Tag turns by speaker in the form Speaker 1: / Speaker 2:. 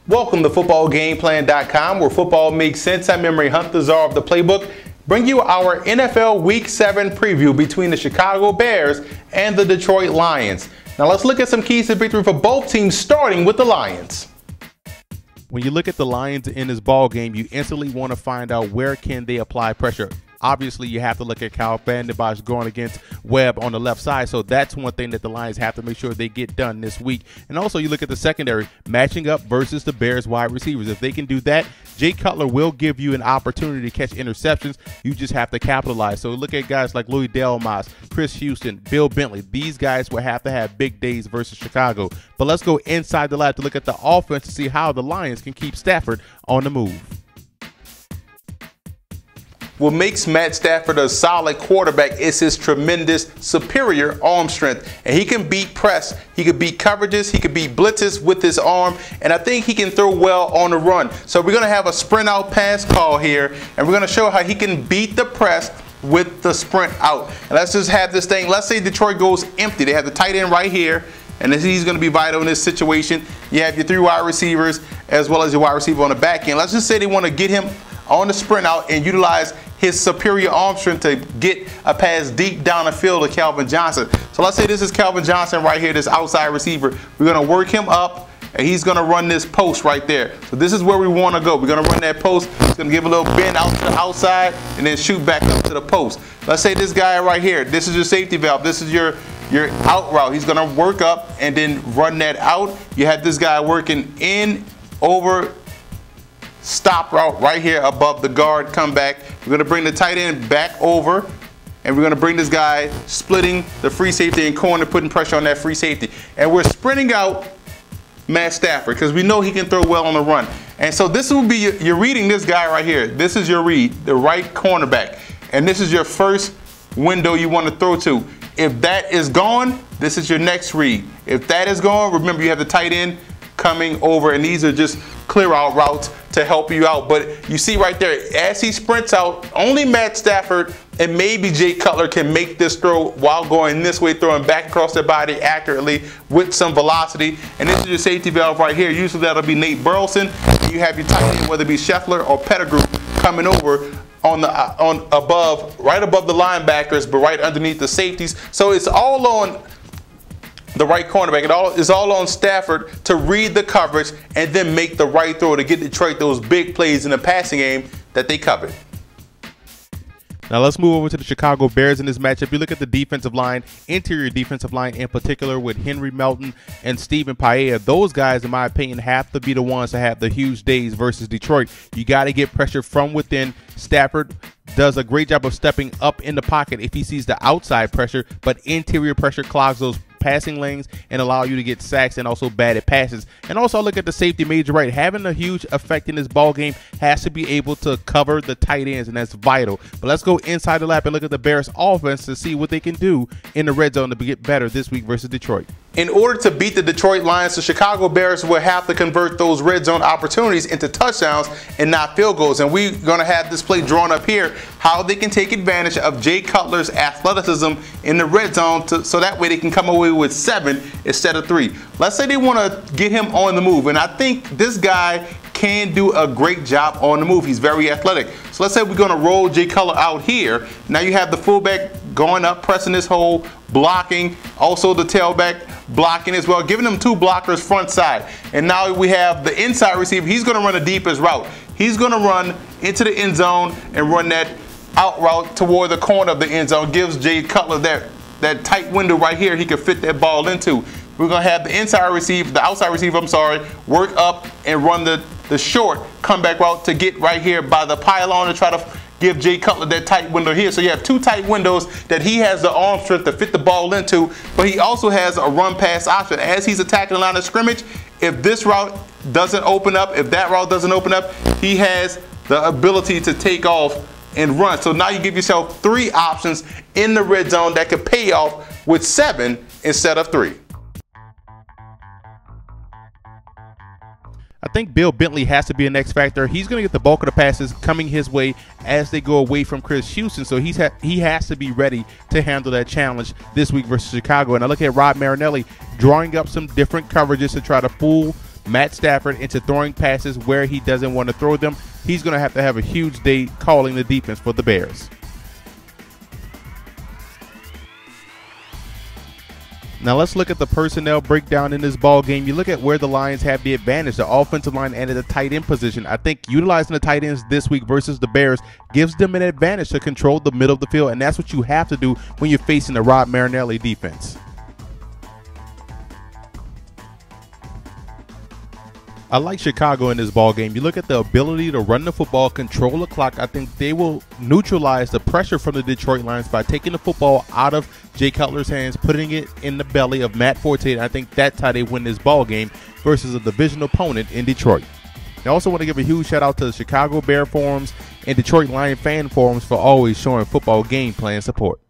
Speaker 1: Welcome to footballgameplan.com, where football makes sense. I'm Memory Hunt, the czar of the playbook. Bring you our NFL Week 7 preview between the Chicago Bears and the Detroit Lions. Now let's look at some keys to victory for both teams, starting with the Lions.
Speaker 2: When you look at the Lions in this ball game, you instantly want to find out where can they apply pressure. Obviously, you have to look at Kyle Van Bosch going against Webb on the left side. So that's one thing that the Lions have to make sure they get done this week. And also, you look at the secondary, matching up versus the Bears wide receivers. If they can do that, Jay Cutler will give you an opportunity to catch interceptions. You just have to capitalize. So look at guys like Louis Delmas, Chris Houston, Bill Bentley. These guys will have to have big days versus Chicago. But let's go inside the lab to look at the offense to see how the Lions can keep Stafford on the move.
Speaker 1: What makes Matt Stafford a solid quarterback is his tremendous superior arm strength. And he can beat press, he can beat coverages, he can beat blitzes with his arm, and I think he can throw well on the run. So we're going to have a sprint out pass call here, and we're going to show how he can beat the press with the sprint out. And let's just have this thing. Let's say Detroit goes empty. They have the tight end right here, and he's going to be vital in this situation. You have your 3 wide receivers as well as your wide receiver on the back end. Let's just say they want to get him on the sprint out and utilize his superior arm strength to get a pass deep down the field to Calvin Johnson. So let's say this is Calvin Johnson right here, this outside receiver. We're going to work him up, and he's going to run this post right there. So this is where we want to go. We're going to run that post. He's going to give a little bend out to the outside and then shoot back up to the post. Let's say this guy right here, this is your safety valve. This is your out route. He's going to work up and then run that out. You have this guy working in, over, stop route right here above the guard, come back. We're going to bring the tight end back over, and we're going to bring this guy splitting the free safety and corner, putting pressure on that free safety. And we're sprinting out Matt Stafford because we know he can throw well on the run. And so this will be, you're reading this guy right here. This is your read, the right cornerback. And this is your first window you want to throw to. If that is gone, this is your next read. If that is gone, remember you have the tight end coming over, and these are just clear out routes to help you out. But you see right there, as he sprints out, only Matt Stafford and maybe Jay Cutler can make this throw while going this way, throwing back across their body accurately with some velocity. And this is your safety valve right here. Usually that'll be Nate Burleson. You have your tight end, whether it be Scheffler or Pettigrew, coming over right above the linebackers, but right underneath the safeties. So it's all on the right cornerback. It's all on Stafford to read the coverage and then make the right throw to get Detroit those big plays in the passing game that they covered.
Speaker 2: Now let's move over to the Chicago Bears in this matchup. You look at the defensive line, interior defensive line in particular, with Henry Melton and Stephen Paea. Those guys, in my opinion, have to be the ones to have the huge days versus Detroit. You got to get pressure from within. Stafford does a great job of stepping up in the pocket if he sees the outside pressure, but interior pressure clogs those passing lanes and allow you to get sacks and also batted passes. And also look at the safety, Major Wright. Having a huge effect in this ball game, has to be able to cover the tight ends, and that's vital. But let's go inside the lap and look at the Bears offense to see what they can do in the red zone to get better this week versus Detroit.
Speaker 1: In order to beat the Detroit Lions, the Chicago Bears will have to convert those red zone opportunities into touchdowns and not field goals. And we're going to have this play drawn up here, how they can take advantage of Jay Cutler's athleticism in the red zone so that way they can come away with 7 instead of 3. Let's say they want to get him on the move, and I think this guy can do a great job on the move. He's very athletic. So let's say we're going to roll Jay Cutler out here. Now you have the fullback going up, pressing this hole, blocking, also the tailback blocking as well, giving them 2 blockers front side. And now we have the inside receiver. He's going to run the deepest route. He's going to run into the end zone and run that out route toward the corner of the end zone. Gives Jay Cutler that tight window right here he can fit that ball into. We're going to have the outside receiver, work up and run the short comeback route to get right here by the pylon to try to give Jay Cutler that tight window here. So you have 2 tight windows that he has the arm strength to fit the ball into, but he also has a run pass option. As he's attacking the line of scrimmage, if this route doesn't open up, if that route doesn't open up, he has the ability to take off and run. So now you give yourself 3 options in the red zone that could pay off with 7 instead of 3.
Speaker 2: I think Bill Bentley has to be an X factor. He's going to get the bulk of the passes coming his way as they go away from Chris Houston. So he has to be ready to handle that challenge this week versus Chicago. And I look at Rod Marinelli drawing up some different coverages to try to fool Matt Stafford into throwing passes where he doesn't want to throw them. He's going to have a huge day calling the defense for the Bears. Now let's look at the personnel breakdown in this ball game. You look at where the Lions have the advantage, the offensive line and at the tight end position. I think utilizing the tight ends this week versus the Bears gives them an advantage to control the middle of the field, and that's what you have to do when you're facing the Rod Marinelli defense. I like Chicago in this ball game. You look at the ability to run the football, control the clock. I think they will neutralize the pressure from the Detroit Lions by taking the football out of Jay Cutler's hands, putting it in the belly of Matt Forte. And I think that's how they win this ball game versus a division opponent in Detroit. I also want to give a huge shout out to the Chicago Bear forums and Detroit Lion fan forums for always showing football game plan support.